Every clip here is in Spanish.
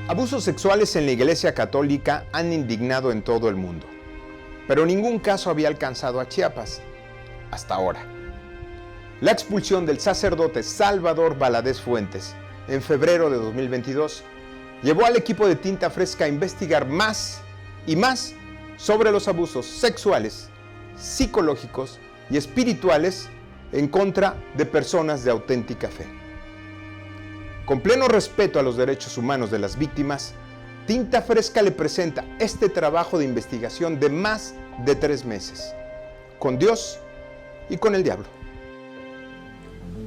Abusos sexuales en la Iglesia Católica han indignado en todo el mundo, pero ningún caso había alcanzado a Chiapas, hasta ahora. La expulsión del sacerdote Salvador Valadez Fuentes en febrero de 2022 llevó al equipo de Tinta Fresca a investigar más y más sobre los abusos sexuales, psicológicos y espirituales en contra de personas de auténtica fe. Con pleno respeto a los derechos humanos de las víctimas, Tinta Fresca le presenta este trabajo de investigación de más de 3 meses, con Dios y con el diablo.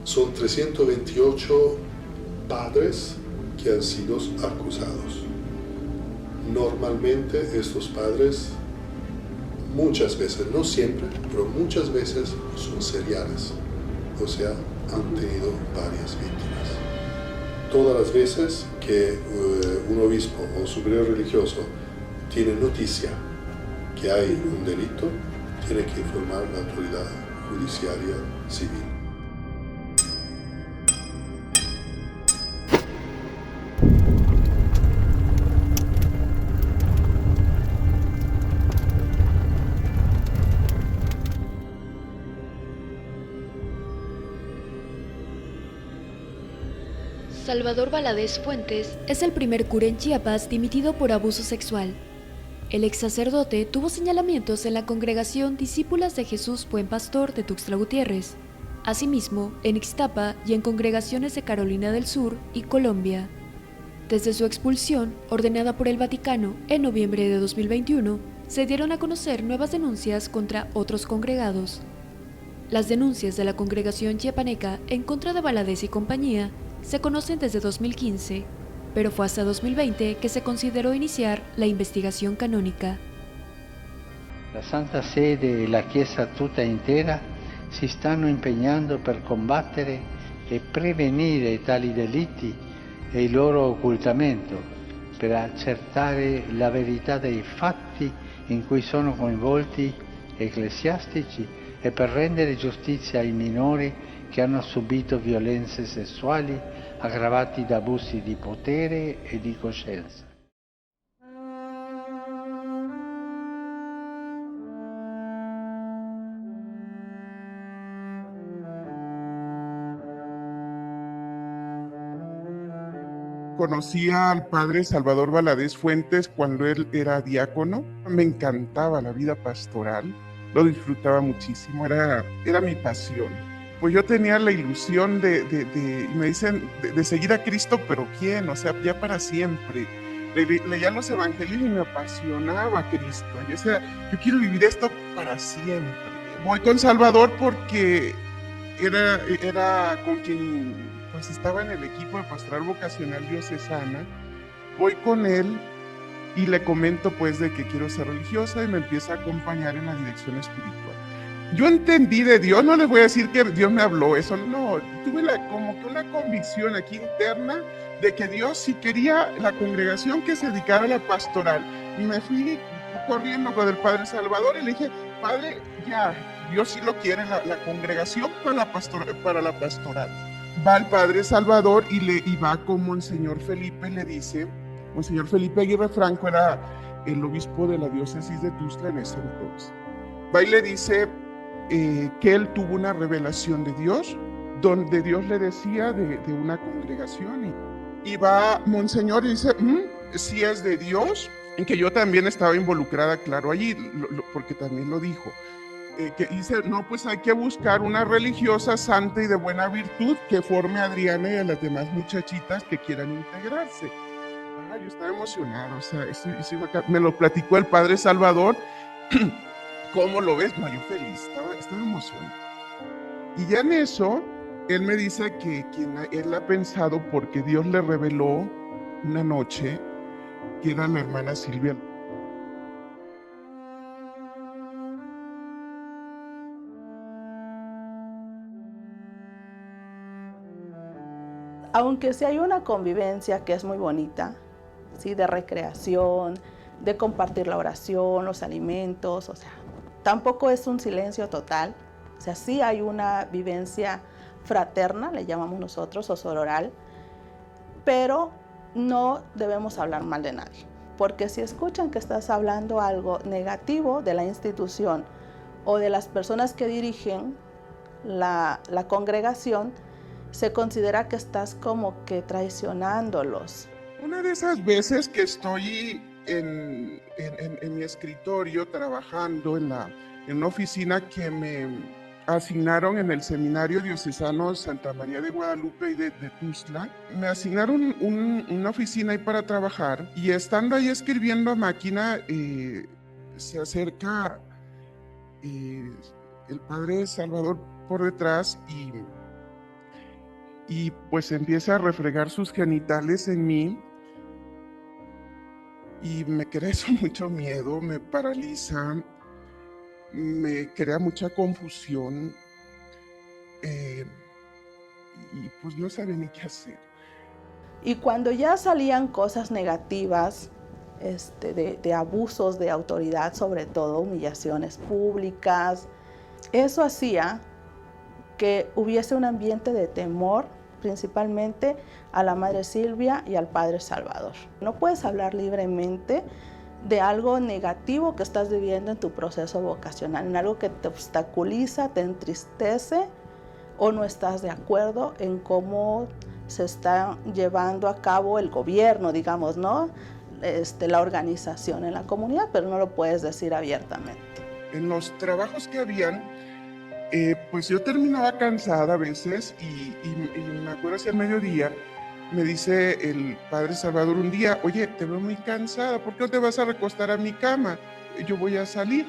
Son 328 padres que han sido acusados. Normalmente estos padres, muchas veces, no siempre, pero muchas veces son seriales, o sea, han tenido varias víctimas. Todas las veces que un obispo o superior religioso tiene noticia que hay un delito, tiene que informar a la autoridad judiciaria civil. Salvador Valadez Fuentes es el primer cura en Chiapas dimitido por abuso sexual. El ex sacerdote tuvo señalamientos en la congregación Discípulas de Jesús Buen Pastor de Tuxtla Gutiérrez, asimismo en Ixtapa y en congregaciones de Carolina del Sur y Colombia. Desde su expulsión, ordenada por el Vaticano en noviembre de 2021, se dieron a conocer nuevas denuncias contra otros congregados. Las denuncias de la congregación chiapaneca en contra de Valadez y compañía se conocen desde 2015, pero fue hasta 2020 que se consideró iniciar la investigación canónica. La Santa Sede e la Chiesa tutta intera si stanno impegnando per combattere e prevenire tali delitti e il loro occultamento, per accertare la verità dei fatti in cui sono coinvolti ecclesiastici e per rendere giustizia ai minori che hanno subito violenze sessuali aggravati da abusi di potere e di coscienza. Conocí al padre Salvador Valadez Fuentes cuando él era diácono. Me encantaba la vida pastoral, lo disfrutaba muchísimo, era mi pasión. Pues yo tenía la ilusión me dicen, de seguir a Cristo, pero ¿quién? O sea, ya para siempre. Leía los evangelios y me apasionaba Cristo. Yo decía, yo quiero vivir esto para siempre. Voy con Salvador porque era con quien pues estaba en el equipo de pastoral vocacional diocesana. Voy con él y le comento pues de que quiero ser religiosa y me empieza a acompañar en la dirección espiritual. Yo entendí de Dios, no les voy a decir que Dios me habló eso, no, tuve como que una convicción aquí interna de que Dios sí quería la congregación que se dedicara a la pastoral. Y me fui corriendo con el Padre Salvador y le dije, Padre, ya, Dios sí lo quiere, la congregación para la pastoral. Va el Padre Salvador y va con Monseñor Felipe, le dice, Monseñor Felipe Aguirre Franco era el obispo de la diócesis de Tuxtla en ese entonces. Va y le dice que él tuvo una revelación de Dios, donde Dios le decía de una congregación. Y va Monseñor y dice, si es de Dios, en que yo también estaba involucrada, claro, allí, porque también lo dijo. Que dice, no, pues hay que buscar una religiosa santa y de buena virtud que forme a Adriana y a las demás muchachitas que quieran integrarse. Yo estaba emocionado, o sea, me lo platicó el Padre Salvador. ¿Cómo lo ves? No, yo feliz, estaba emocionado. Y ya en eso, él me dice que él ha pensado porque Dios le reveló una noche que era la hermana Silvia. Aunque sí hay una convivencia que es muy bonita, ¿sí? De recreación, de compartir la oración, los alimentos, o sea, tampoco es un silencio total, o sea, sí hay una vivencia fraterna, le llamamos nosotros, o sororal, pero no debemos hablar mal de nadie, porque si escuchan que estás hablando algo negativo de la institución o de las personas que dirigen la congregación, se considera que estás como que traicionándolos. Una de esas veces que estoy en mi escritorio trabajando en una oficina que me asignaron en el Seminario Diocesano Santa María de Guadalupe y de Tuxtla, me asignaron una oficina ahí para trabajar, y estando ahí escribiendo a máquina, se acerca el padre Salvador por detrás y pues empieza a refregar sus genitales en mí, y me crea eso mucho miedo, me paraliza, me crea mucha confusión, y pues no sabía ni qué hacer. Y cuando ya salían cosas negativas, de abusos de autoridad, sobre todo humillaciones públicas, eso hacía que hubiese un ambiente de temor, principalmente a la Madre Silvia y al Padre Salvador. No puedes hablar libremente de algo negativo que estás viviendo en tu proceso vocacional, en algo que te obstaculiza, te entristece, o no estás de acuerdo en cómo se está llevando a cabo el gobierno, digamos, ¿no? La organización en la comunidad, pero no lo puedes decir abiertamente. En los trabajos que habían, pues yo terminaba cansada a veces, y me acuerdo hacia el mediodía, me dice el Padre Salvador un día: oye, te veo muy cansada, ¿por qué no te vas a recostar a mi cama? Yo voy a salir.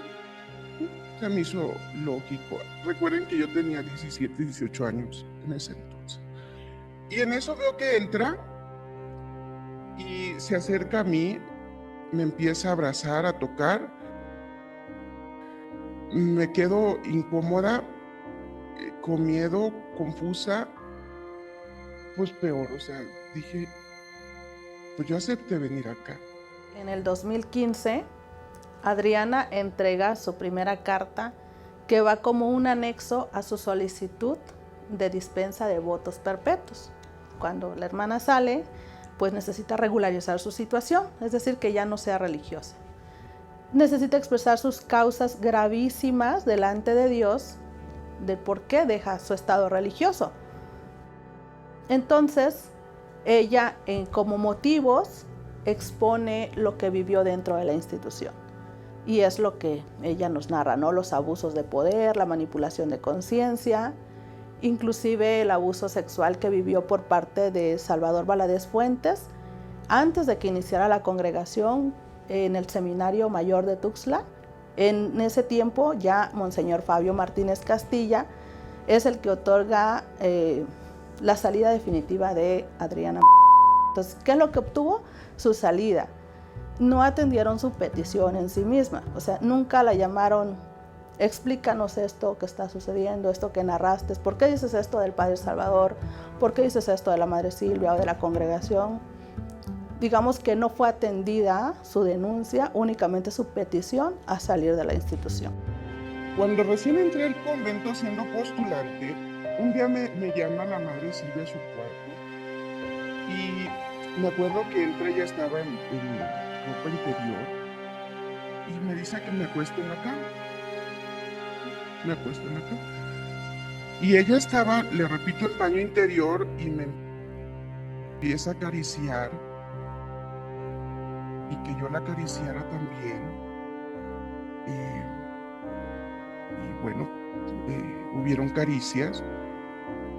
Se me hizo lógico. Recuerden que yo tenía 17, 18 años en ese entonces. Y en eso veo que entra y se acerca a mí, me empieza a abrazar, a tocar. Me quedo incómoda, con miedo, confusa, pues peor, o sea, dije, pues yo acepté venir acá. En el 2015, Adriana entrega su primera carta, que va como un anexo a su solicitud de dispensa de votos perpetuos. Cuando la hermana sale, pues necesita regularizar su situación, es decir, que ya no sea religiosa. Necesita expresar sus causas gravísimas delante de Dios de por qué deja su estado religioso. Entonces, ella, como motivos, expone lo que vivió dentro de la institución. Y es lo que ella nos narra, ¿no? Los abusos de poder, la manipulación de conciencia, inclusive el abuso sexual que vivió por parte de Salvador Valadez Fuentes antes de que iniciara la congregación en el Seminario Mayor de Tuxtla. En ese tiempo ya Monseñor Fabio Martínez Castilla es el que otorga la salida definitiva de Adriana. Entonces, ¿qué es lo que obtuvo? Su salida. No atendieron su petición en sí misma, o sea, nunca la llamaron: explícanos esto que está sucediendo, esto que narraste, ¿por qué dices esto del Padre Salvador? ¿Por qué dices esto de la Madre Silvia o de la congregación? Digamos que no fue atendida su denuncia, únicamente su petición a salir de la institución. Cuando recién entré al convento siendo postulante, un día me llama la Madre Silvia a su cuarto, y me acuerdo que entré, ella estaba en ropa interior, y me dice que me acuesto en la cama. Me acuesto en la cama. Y ella estaba, le repito, el baño interior, y me empieza a acariciar, y que yo la acariciara también. Y bueno, hubieron caricias.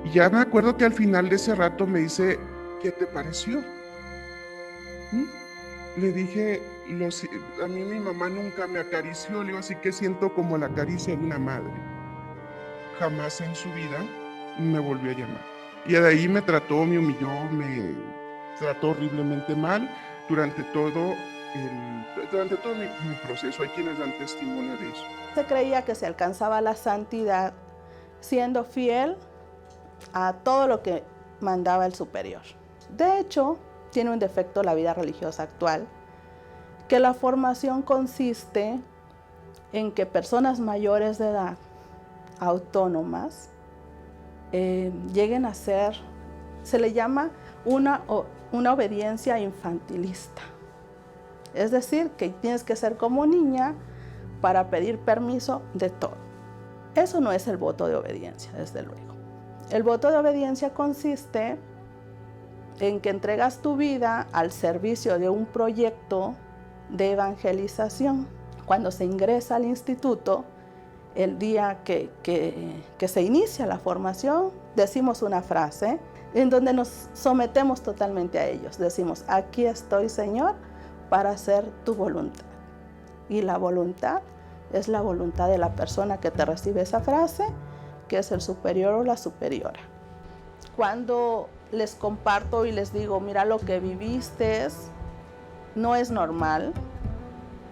Y ya me acuerdo que al final de ese rato me dice: ¿qué te pareció? Le dije, a mí mi mamá nunca me acarició, le digo, así que siento como la caricia de una madre. Jamás en su vida me volvió a llamar. Y de ahí me trató, me humilló, me trató horriblemente mal durante todo mi proceso. Hay quienes dan testimonio de eso. Se creía que se alcanzaba la santidad siendo fiel a todo lo que mandaba el superior. De hecho, tiene un defecto la vida religiosa actual, que la formación consiste en que personas mayores de edad, autónomas, lleguen a ser, se le llama una una obediencia infantilista. Es decir, que tienes que ser como niña para pedir permiso de todo. Eso no es el voto de obediencia, desde luego. El voto de obediencia consiste en que entregas tu vida al servicio de un proyecto de evangelización. Cuando se ingresa al instituto, el día que se inicia la formación, decimos una frase en donde nos sometemos totalmente a ellos. Decimos, aquí estoy, Señor, para hacer tu voluntad. Y la voluntad es la voluntad de la persona que te recibe esa frase, que es el superior o la superiora. Cuando les comparto y les digo, mira, lo que viviste no es normal,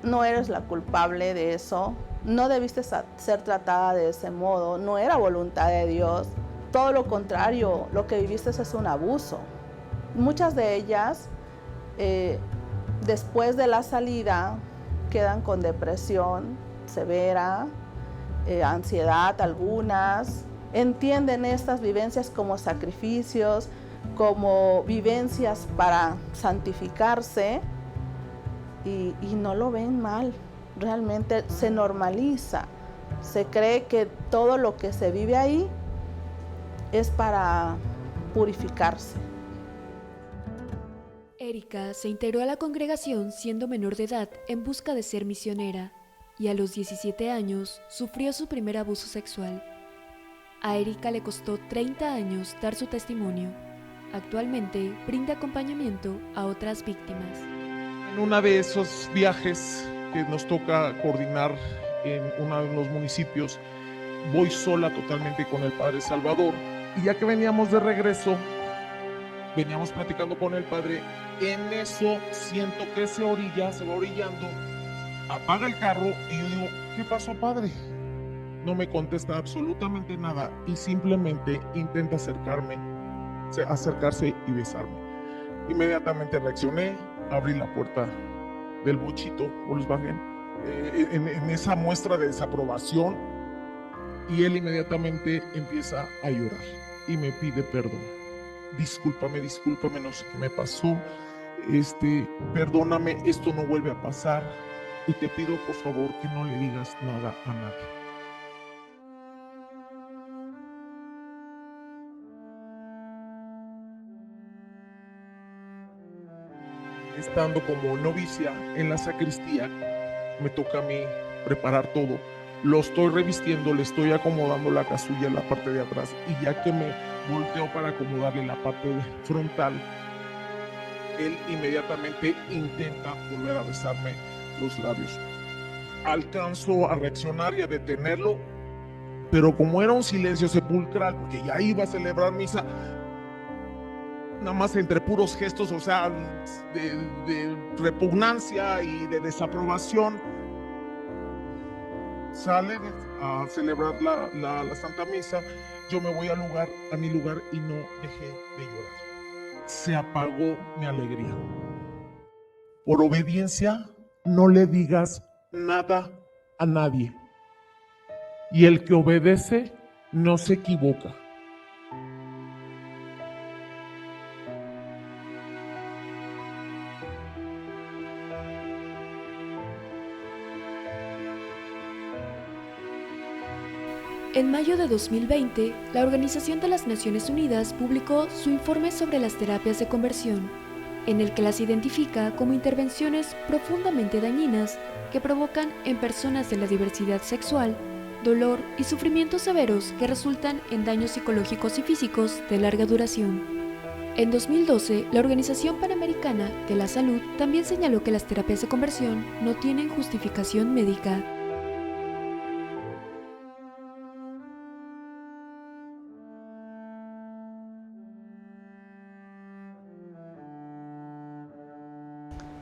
no eres la culpable de eso, no debiste ser tratada de ese modo, no era voluntad de Dios, todo lo contrario, lo que viviste es un abuso. Muchas de ellas, después de la salida, quedan con depresión severa, ansiedad algunas, entienden estas vivencias como sacrificios, como vivencias para santificarse y no lo ven mal, realmente se normaliza, se cree que todo lo que se vive ahí es para purificarse. Erika se integró a la congregación siendo menor de edad en busca de ser misionera y a los 17 años sufrió su primer abuso sexual. A Erika le costó 30 años dar su testimonio. Actualmente brinda acompañamiento a otras víctimas. En uno de esos viajes que nos toca coordinar en uno de los municipios, voy sola totalmente con el Padre Salvador. Y ya que veníamos de regreso, veníamos platicando con el Padre. En eso siento que se va orillando, apaga el carro y yo digo, ¿qué pasó, Padre? No me contesta absolutamente nada y simplemente intenta acercarse y besarme. Inmediatamente reaccioné, abrí la puerta del bochito Volkswagen en esa muestra de desaprobación y él inmediatamente empieza a llorar y me pide perdón. Discúlpame, no sé qué me pasó, perdóname, esto no vuelve a pasar y te pido por favor que no le digas nada a nadie. Estando como novicia en la sacristía, me toca a mí preparar todo. Lo estoy revistiendo, le estoy acomodando la casulla en la parte de atrás y ya que me volteo para acomodarle la parte frontal, él inmediatamente intenta volver a besarme los labios. Alcanzo a reaccionar y a detenerlo, pero como era un silencio sepulcral, porque ya iba a celebrar misa, nada más entre puros gestos, o sea, de repugnancia y de desaprobación, sale a celebrar la Santa Misa. Yo me voy a mi lugar y no dejé de llorar. Se apagó mi alegría. Por obediencia, no le digas nada a nadie. Y el que obedece no se equivoca. En mayo de 2020, la Organización de las Naciones Unidas publicó su informe sobre las terapias de conversión, en el que las identifica como intervenciones profundamente dañinas que provocan en personas de la diversidad sexual dolor y sufrimientos severos que resultan en daños psicológicos y físicos de larga duración. En 2012, la Organización Panamericana de la Salud también señaló que las terapias de conversión no tienen justificación médica.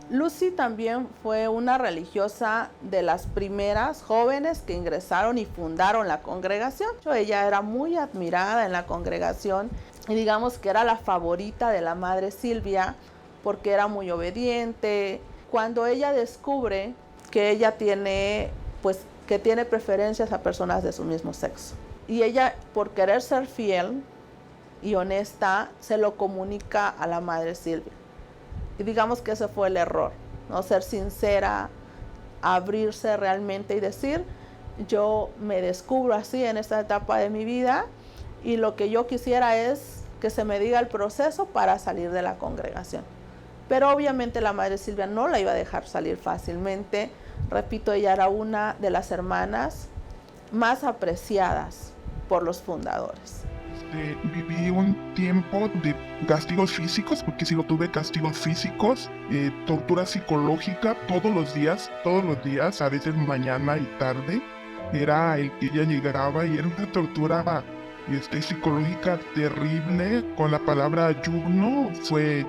Lucy también fue una religiosa de las primeras jóvenes que ingresaron y fundaron la congregación. Ella era muy admirada en la congregación y digamos que era la favorita de la madre Silvia porque era muy obediente. Cuando ella descubre que ella tiene preferencias a personas de su mismo sexo y ella, por querer ser fiel y honesta, se lo comunica a la madre Silvia. Y digamos que ese fue el error, ¿no? Ser sincera, abrirse realmente y decir, yo me descubro así en esta etapa de mi vida y lo que yo quisiera es que se me diga el proceso para salir de la congregación. Pero obviamente la Madre Silvia no la iba a dejar salir fácilmente. Repito, ella era una de las hermanas más apreciadas por los fundadores. Viví un tiempo de castigos físicos, porque sí lo tuve, castigos físicos, tortura psicológica todos los días, a veces mañana y tarde. Era el que ella llegaba y era una tortura psicológica terrible. Con la palabra ayuno fue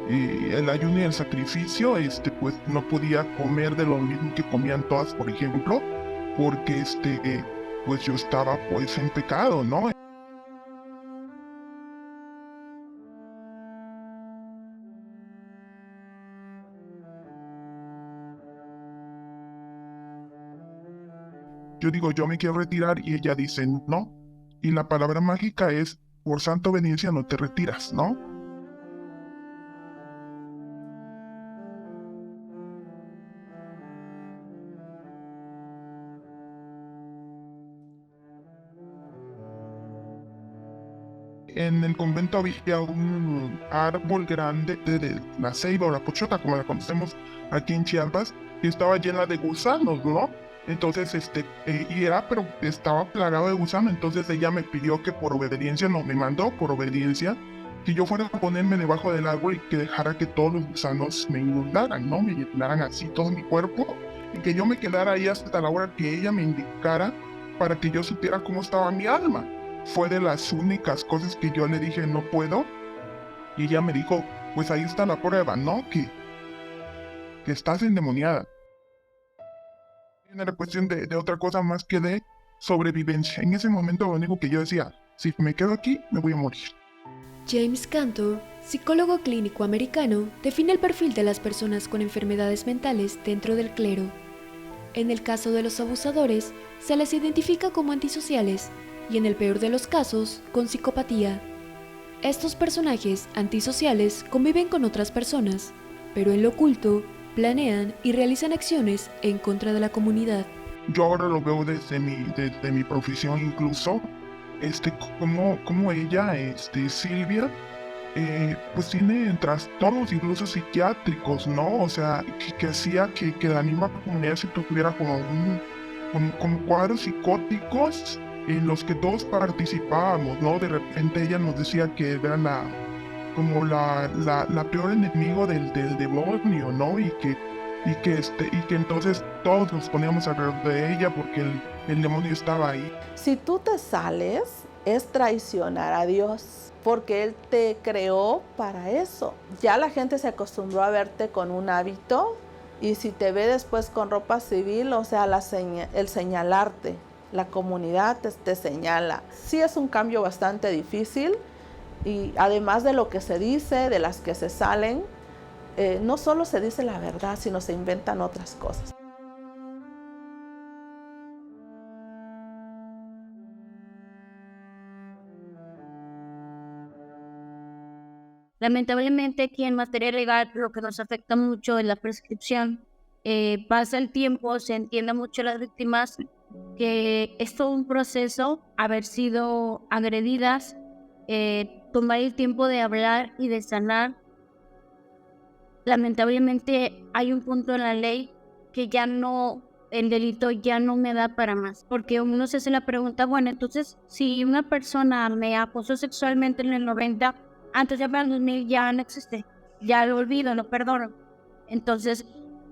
el ayuno y el sacrificio. Pues no podía comer de lo mismo que comían todas, por ejemplo, porque pues yo estaba pues en pecado, ¿no? Yo digo, yo me quiero retirar y ella dice, no. Y la palabra mágica es, por santa obediencia no te retiras, ¿no? En el convento había un árbol grande de la ceiba o la pochota, como la conocemos aquí en Chiapas, que estaba llena de gusanos, ¿no? Entonces, pero estaba plagado de gusano. Entonces ella me pidió que por obediencia, no, me mandó por obediencia, que yo fuera a ponerme debajo del árbol y que dejara que todos los gusanos me inundaran, ¿no? Me llenaran así todo mi cuerpo y que yo me quedara ahí hasta la hora que ella me indicara para que yo supiera cómo estaba mi alma. Fue de las únicas cosas que yo le dije, no puedo. Y ella me dijo, pues ahí está la prueba, ¿no? Que estás endemoniada. Era cuestión de otra cosa más que de sobrevivencia. En ese momento lo único que yo decía, si me quedo aquí, me voy a morir. James Cantor, psicólogo clínico americano, define el perfil de las personas con enfermedades mentales dentro del clero. En el caso de los abusadores, se les identifica como antisociales y en el peor de los casos, con psicopatía. Estos personajes antisociales conviven con otras personas, pero en lo oculto, planean y realizan acciones en contra de la comunidad. Yo ahora lo veo desde mi profesión incluso, como ella, Silvia, pues tiene trastornos incluso psiquiátricos, ¿no? O sea, que hacía que la misma comunidad se tuviera como cuadros psicóticos en los que todos participábamos, ¿no? De repente ella nos decía que era la peor enemigo del demonio, ¿no? Y que entonces todos nos poníamos alrededor de ella porque el demonio estaba ahí. Si tú te sales, es traicionar a Dios, porque Él te creó para eso. Ya la gente se acostumbró a verte con un hábito y si te ve después con ropa civil, o sea, el señalarte, la comunidad te señala. Sí es un cambio bastante difícil. Y además de lo que se dice, de las que se salen, no solo se dice la verdad, sino se inventan otras cosas. Lamentablemente aquí en materia legal lo que nos afecta mucho es la prescripción. Pasa el tiempo, se entiende mucho a las víctimas que es todo un proceso haber sido agredidas, tomar el tiempo de hablar y de sanar. Lamentablemente hay un punto en la ley que ya no, el delito ya no me da para más, porque uno se hace la pregunta, bueno, entonces si una persona me acosó sexualmente en el 90, antes ya para el 2000 ya no existe, ya lo olvido, lo perdono. Entonces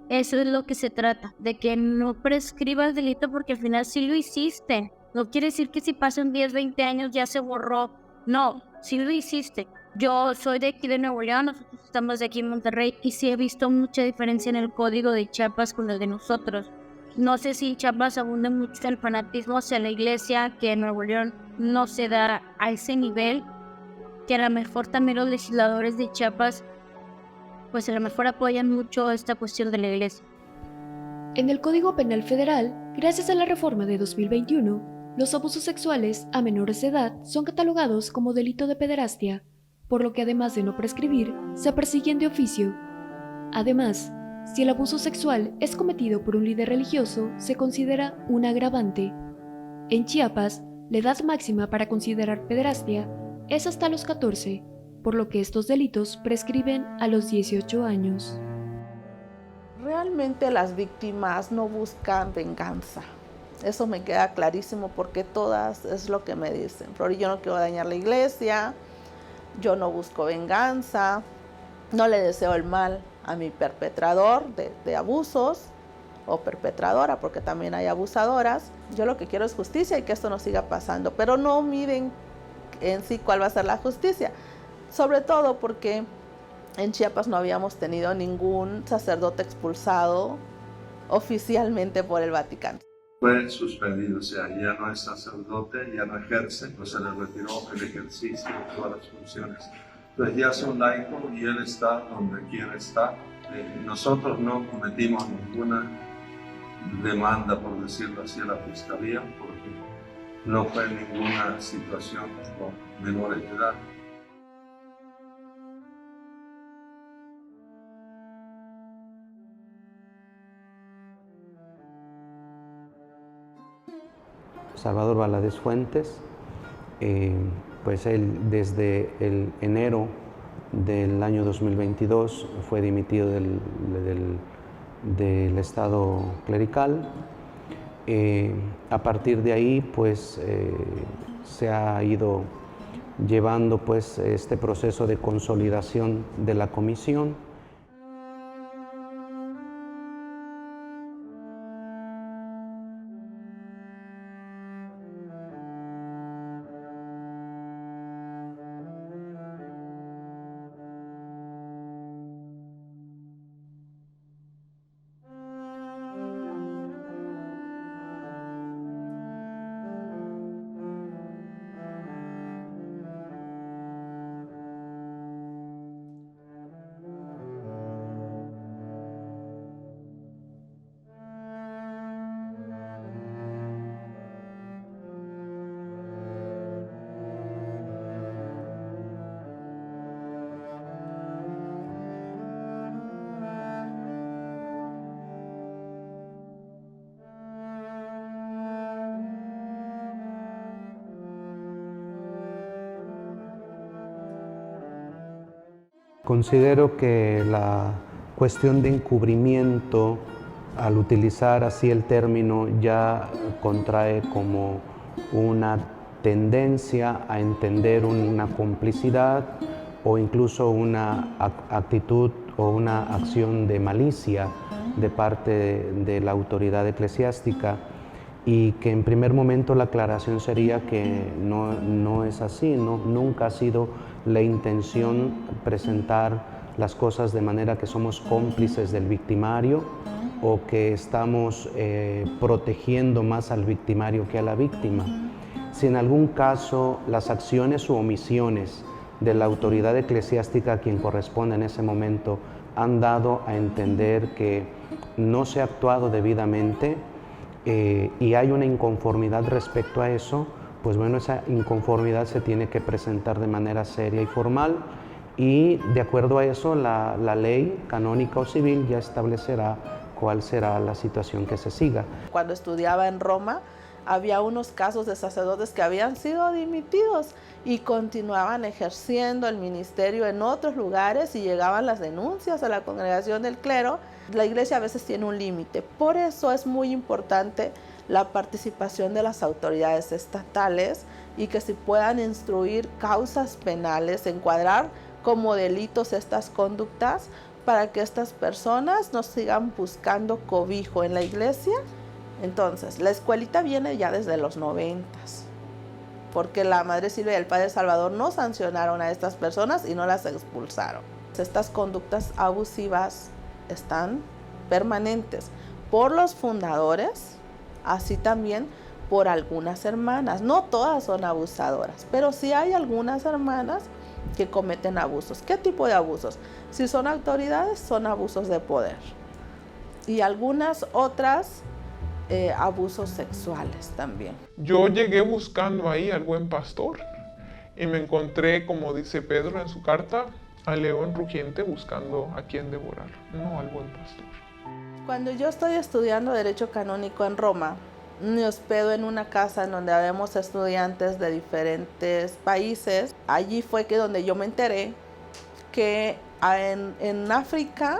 eso es lo que se trata, de que no prescriba el delito porque al final sí lo hiciste. No quiere decir que si pasan 10, 20 años ya se borró. No, sí lo hiciste. Yo soy de aquí de Nuevo León, nosotros estamos de aquí en Monterrey y sí he visto mucha diferencia en el código de Chiapas con el de nosotros. No sé si en Chiapas abunda mucho el fanatismo hacia la iglesia, que en Nuevo León no se da a ese nivel, que a lo mejor también los legisladores de Chiapas pues a lo mejor apoyan mucho esta cuestión de la iglesia. En el Código Penal Federal, gracias a la reforma de 2021, los abusos sexuales a menores de edad son catalogados como delito de pederastia, por lo que además de no prescribir, se persiguen de oficio. Además, si el abuso sexual es cometido por un líder religioso, se considera un agravante. En Chiapas, la edad máxima para considerar pederastia es hasta los 14, por lo que estos delitos prescriben a los 18 años. Realmente las víctimas no buscan venganza. Eso me queda clarísimo porque todas es lo que me dicen. Flori, yo no quiero dañar la iglesia, yo no busco venganza, no le deseo el mal a mi perpetrador de abusos o perpetradora, porque también hay abusadoras. Yo lo que quiero es justicia y que esto no siga pasando, pero no miden en sí cuál va a ser la justicia. Sobre todo porque en Chiapas no habíamos tenido ningún sacerdote expulsado oficialmente por el Vaticano. Fue suspendido, o sea, ya no es sacerdote, ya no ejerce, pues se le retiró el ejercicio de todas las funciones. Entonces ya es un laico y él está donde quiere estar. Nosotros no cometimos ninguna demanda, por decirlo así, a la fiscalía, porque no fue ninguna situación con menores de edad. Salvador Valadez Fuentes, pues él desde el enero del año 2022 fue dimitido del estado clerical. A partir de ahí pues se ha ido llevando pues este proceso de consolidación de la comisión. Considero que la cuestión de encubrimiento, al utilizar así el término, ya contrae como una tendencia a entender una complicidad o incluso una actitud o una acción de malicia de parte de la autoridad eclesiástica, y que en primer momento la aclaración sería que no es así, nunca ha sido la intención presentar las cosas de manera que somos cómplices del victimario o que estamos protegiendo más al victimario que a la víctima. Si en algún caso las acciones u omisiones de la autoridad eclesiástica a quien corresponde en ese momento han dado a entender que no se ha actuado debidamente, y hay una inconformidad respecto a eso, pues bueno, esa inconformidad se tiene que presentar de manera seria y formal, y de acuerdo a eso la ley canónica o civil ya establecerá cuál será la situación que se siga. Cuando estudiaba en Roma, había unos casos de sacerdotes que habían sido dimitidos y continuaban ejerciendo el ministerio en otros lugares, y llegaban las denuncias a la congregación del clero. La iglesia a veces tiene un límite, por eso es muy importante la participación de las autoridades estatales y que se puedan instruir causas penales, encuadrar como delitos estas conductas para que estas personas no sigan buscando cobijo en la iglesia. Entonces, la escuelita viene ya desde los 90s, porque la Madre Silvia y el Padre Salvador no sancionaron a estas personas y no las expulsaron. Estas conductas abusivas están permanentes por los fundadores, así también por algunas hermanas. No todas son abusadoras, pero sí hay algunas hermanas que cometen abusos. ¿Qué tipo de abusos? Si son autoridades, son abusos de poder. Y algunas otras abusos sexuales también. Yo llegué buscando ahí al buen pastor y me encontré, como dice Pedro en su carta, al león rugiente buscando a quien devorar, no al buen pastor. Cuando yo estoy estudiando Derecho Canónico en Roma, me hospedo en una casa en donde habemos estudiantes de diferentes países. Allí fue donde yo me enteré que en África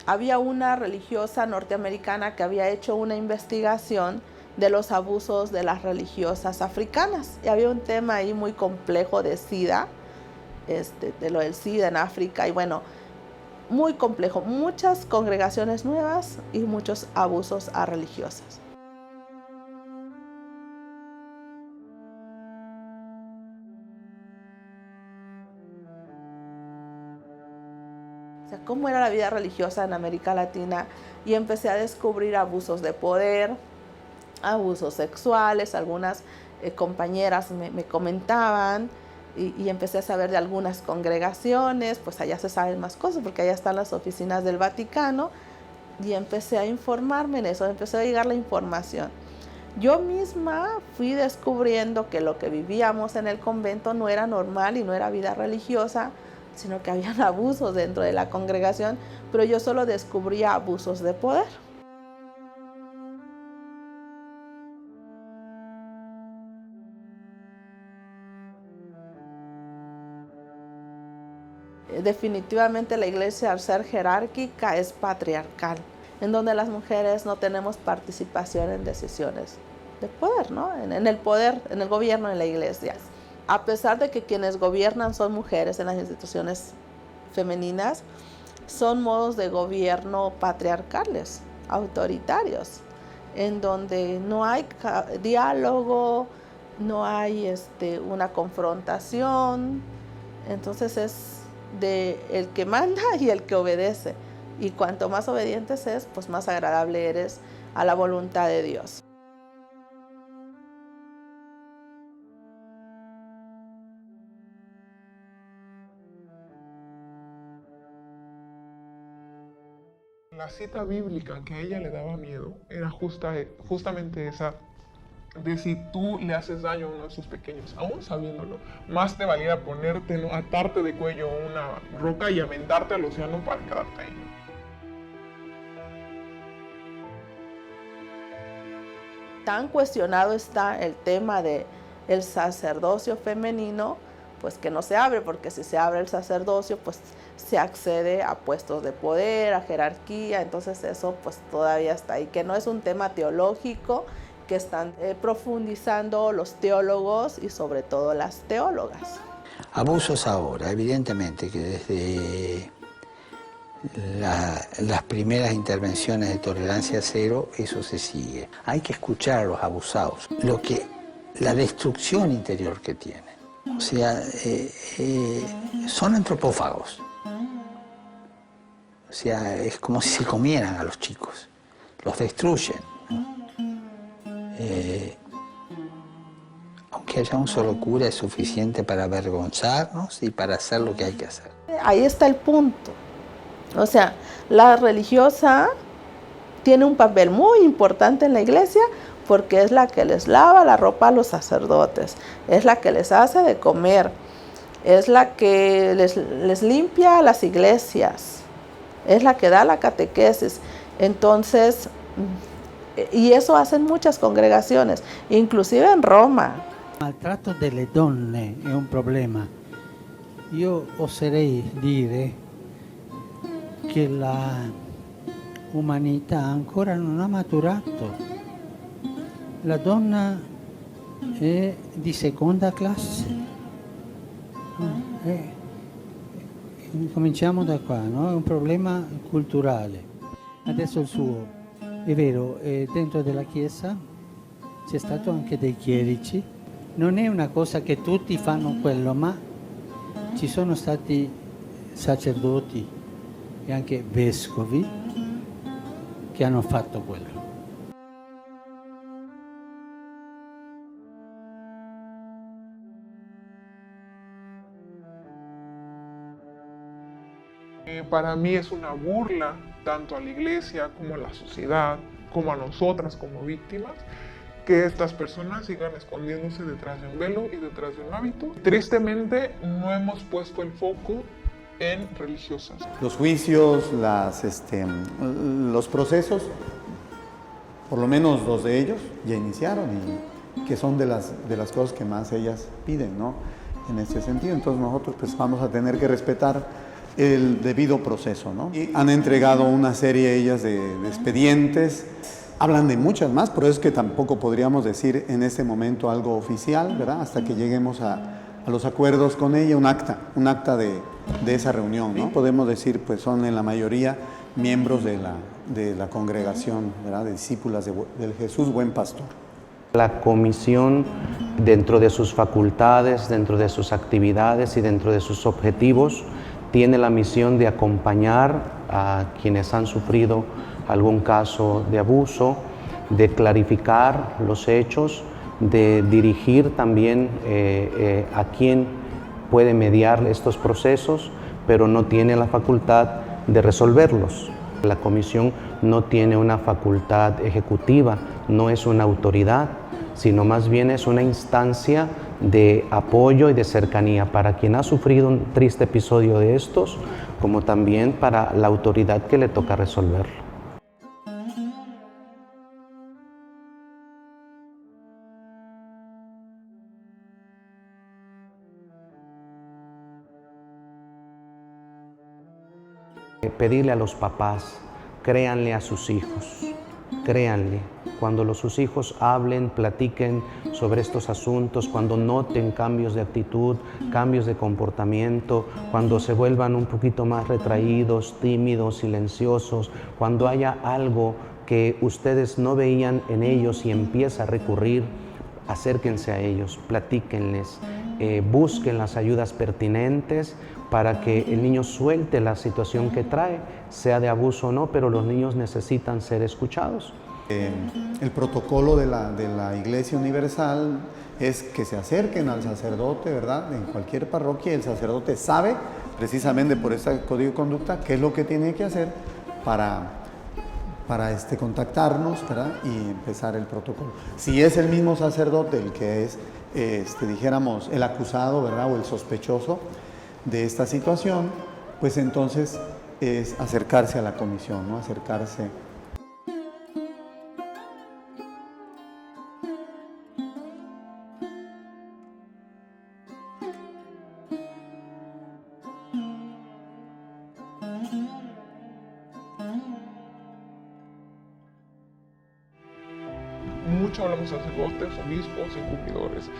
había una religiosa norteamericana que había hecho una investigación de los abusos de las religiosas africanas. Y había un tema ahí muy complejo de SIDA, de lo del SIDA en África, y bueno, muy complejo, muchas congregaciones nuevas y muchos abusos a religiosas. O sea, cómo era la vida religiosa en América Latina, y empecé a descubrir abusos de poder, abusos sexuales. Algunas compañeras me comentaban, y empecé a saber de algunas congregaciones. Pues allá se saben más cosas porque allá están las oficinas del Vaticano, y empecé a informarme en eso, empecé a llegar la información. Yo misma fui descubriendo que lo que vivíamos en el convento no era normal y no era vida religiosa, sino que habían abusos dentro de la congregación, pero yo solo descubría abusos de poder. Definitivamente la iglesia, al ser jerárquica, es patriarcal, en donde las mujeres no tenemos participación en decisiones de poder, ¿no? En el poder, en el gobierno de la iglesia. A pesar de que quienes gobiernan son mujeres en las instituciones femeninas, son modos de gobierno patriarcales, autoritarios, en donde no hay diálogo, no hay una confrontación. Entonces es de el que manda y el que obedece, y cuanto más obedientes es, pues más agradable eres a la voluntad de Dios. La cita bíblica que a ella le daba miedo era justamente esa, de si tú le haces daño a uno de sus pequeños, aún sabiéndolo, más te valía ponerte, ¿no?, atarte de cuello a una roca y aventarte al océano para quedarte ahí. Tan cuestionado está el tema del sacerdocio femenino, pues que no se abre, porque si se abre el sacerdocio, pues se accede a puestos de poder, a jerarquía. Entonces eso pues todavía está ahí, que no es un tema teológico, que están profundizando los teólogos y sobre todo las teólogas. Abusos ahora, evidentemente que desde las primeras intervenciones de tolerancia cero, eso se sigue. Hay que escuchar a los abusados, la destrucción interior que tienen. O sea, son antropófagos. O sea, es como si se comieran a los chicos, los destruyen, ¿no? Aunque haya un solo cura, es suficiente para avergonzarnos y para hacer lo que hay que hacer. Ahí está el punto. O sea, la religiosa tiene un papel muy importante en la iglesia, porque es la que les lava la ropa a los sacerdotes, es la que les hace de comer, es la que les limpia las iglesias, es la que da la catequesis. Entonces, y eso hacen muchas congregaciones, inclusive en Roma. Il maltratto delle donne è un problema. Io oserei dire che la umanità ancora non ha maturato. La donna è di seconda classe. Cominciamo da qua, no? È un problema culturale. Adesso il suo, è vero, dentro della Chiesa c'è stato anche dei chierici. Non è una cosa che tutti fanno quello, ma ci sono stati sacerdoti e anche vescovi che hanno fatto quello. Para mí es una burla tanto a la iglesia como a la sociedad, como a nosotras como víctimas, que estas personas sigan escondiéndose detrás de un velo y detrás de un hábito. Tristemente no hemos puesto el foco en religiosas. Los juicios, los procesos, por lo menos 2 de ellos ya iniciaron y que son de las cosas que más ellas piden, ¿no? En ese sentido, entonces nosotros pues vamos a tener que respetar el debido proceso, ¿no? Y han entregado una serie ellas de expedientes, hablan de muchas más, pero es que tampoco podríamos decir en este momento algo oficial, ¿verdad? Hasta que lleguemos a los acuerdos con ella, un acta de esa reunión, ¿no? Podemos decir, pues son en la mayoría miembros de la congregación, ¿verdad? De discípulas del Jesús Buen Pastor. La comisión, dentro de sus facultades, dentro de sus actividades y dentro de sus objetivos, tiene la misión de acompañar a quienes han sufrido algún caso de abuso, de clarificar los hechos, de dirigir también a quien puede mediar estos procesos, pero no tiene la facultad de resolverlos. La comisión no tiene una facultad ejecutiva, no es una autoridad, sino más bien es una instancia de apoyo y de cercanía para quien ha sufrido un triste episodio de estos, como también para la autoridad que le toca resolverlo. Pedirle a los papás, créanle a sus hijos, créanle. Cuando sus hijos hablen, platiquen sobre estos asuntos, cuando noten cambios de actitud, cambios de comportamiento, cuando se vuelvan un poquito más retraídos, tímidos, silenciosos, cuando haya algo que ustedes no veían en ellos y empieza a recurrir, acérquense a ellos, platíquenles, busquen las ayudas pertinentes para que el niño suelte la situación que trae, sea de abuso o no, pero los niños necesitan ser escuchados. El protocolo de la Iglesia Universal es que se acerquen al sacerdote, ¿verdad? En cualquier parroquia el sacerdote sabe, precisamente por este código de conducta, qué es lo que tiene que hacer para contactarnos, ¿verdad? Y empezar el protocolo. Si es el mismo sacerdote el que es, dijéramos, el acusado, ¿verdad? O el sospechoso de esta situación, pues entonces es acercarse a la comisión, ¿no? Acercarse. Mucho hablamos de sacerdotes, obispos, encubridores.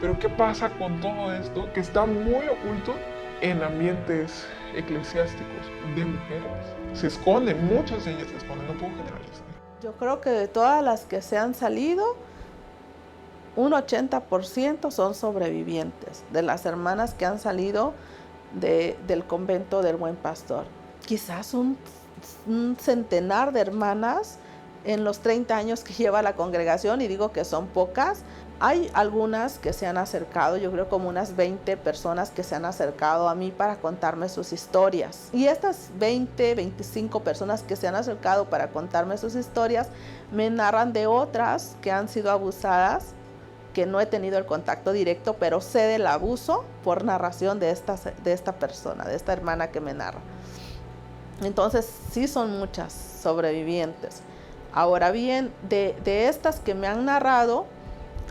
Pero ¿qué pasa con todo esto que está muy oculto en ambientes eclesiásticos de mujeres? Se esconden, muchas de ellas se esconden, no puedo generalizar. Yo creo que de todas las que se han salido, un 80% son sobrevivientes, de las hermanas que han salido del convento del Buen Pastor. Quizás un centenar de hermanas en los 30 años que lleva la congregación, y digo que son pocas. Hay algunas que se han acercado, yo creo como unas 20 personas que se han acercado a mí para contarme sus historias. Y estas 20, 25 personas que se han acercado para contarme sus historias me narran de otras que han sido abusadas, que no he tenido el contacto directo, pero sé del abuso por narración de esta persona, de esta hermana que me narra. Entonces sí son muchas sobrevivientes. Ahora bien, de estas que me han narrado,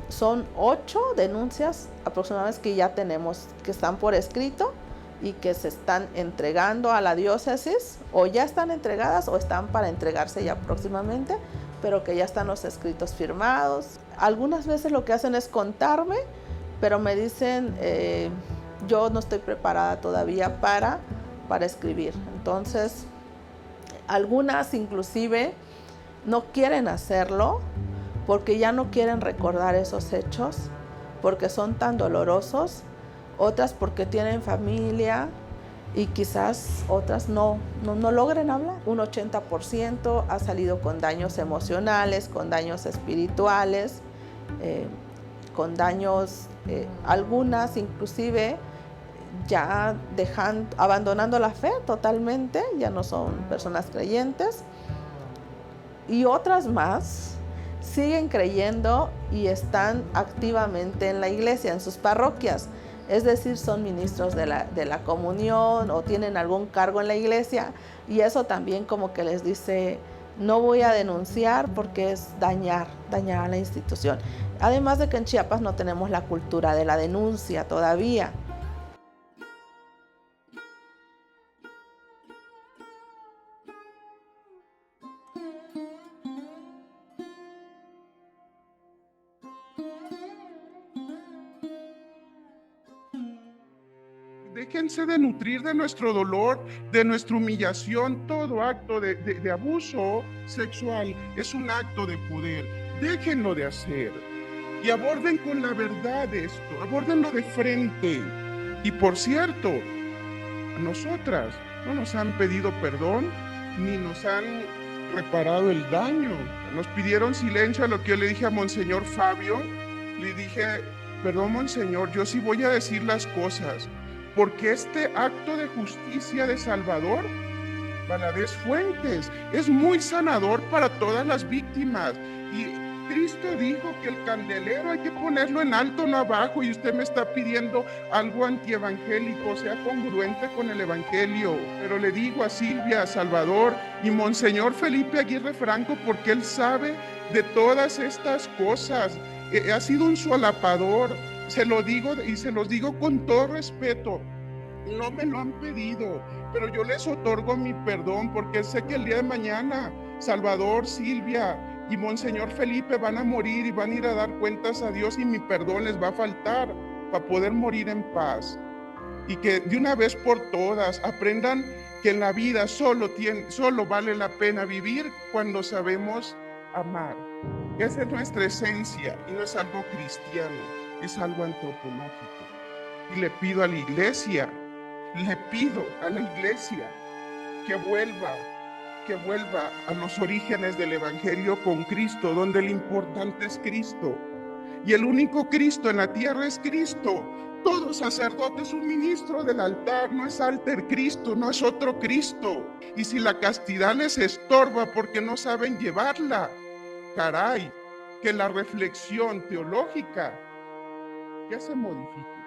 son 8 denuncias aproximadamente que ya tenemos, que están por escrito y que se están entregando a la diócesis, o ya están entregadas o están para entregarse ya próximamente, pero que ya están los escritos firmados. Algunas veces lo que hacen es contarme, pero me dicen, yo no estoy preparada todavía para escribir. Entonces, algunas inclusive no quieren hacerlo porque ya no quieren recordar esos hechos, porque son tan dolorosos, otras porque tienen familia y quizás otras no logren hablar. Un 80% ha salido con daños emocionales, con daños espirituales, con daños, algunas inclusive ya abandonando la fe totalmente, ya no son personas creyentes, y otras más siguen creyendo y están activamente en la iglesia, en sus parroquias. es decir, son ministros de la comunión o tienen algún cargo en la iglesia, y eso también como que les dice, no voy a denunciar porque es dañar a la institución. Además de que en Chiapas no tenemos la cultura de la denuncia todavía. Déjense de nutrir de nuestro dolor, de nuestra humillación. Todo acto de abuso sexual es un acto de poder. Déjenlo de hacer y aborden con la verdad esto, abórdenlo de frente. Y por cierto, a nosotras no nos han pedido perdón ni nos han reparado el daño. Nos pidieron silencio a lo que yo le dije a Monseñor Fabio. Le dije, perdón, Monseñor, yo sí voy a decir las cosas, porque este acto de justicia de Salvador Valadez Fuentes es muy sanador para todas las víctimas. Y Cristo dijo que el candelero hay que ponerlo en alto, no abajo, y usted me está pidiendo algo antievangélico, sea congruente con el evangelio. Pero le digo a Silvia, a Salvador y Monseñor Felipe Aguirre Franco, porque él sabe de todas estas cosas. Ha sido un solapador, se lo digo y se los digo con todo respeto. No me lo han pedido, pero yo les otorgo mi perdón, porque sé que el día de mañana Salvador, Silvia y Monseñor Felipe van a morir y van a ir a dar cuentas a Dios, y mi perdón les va a faltar para poder morir en paz. Y que de una vez por todas aprendan que en la vida solo vale la pena vivir cuando sabemos amar. Esa es nuestra esencia y no es algo cristiano, es algo antropológico. Y le pido a la iglesia que vuelva a los orígenes del evangelio con Cristo, donde lo importante es Cristo. Y el único Cristo en la tierra es Cristo. Todo sacerdote es un ministro del altar, no es alter Cristo, no es otro Cristo. Y si la castidad les estorba porque no saben llevarla, caray, que la reflexión teológica ya se modifique.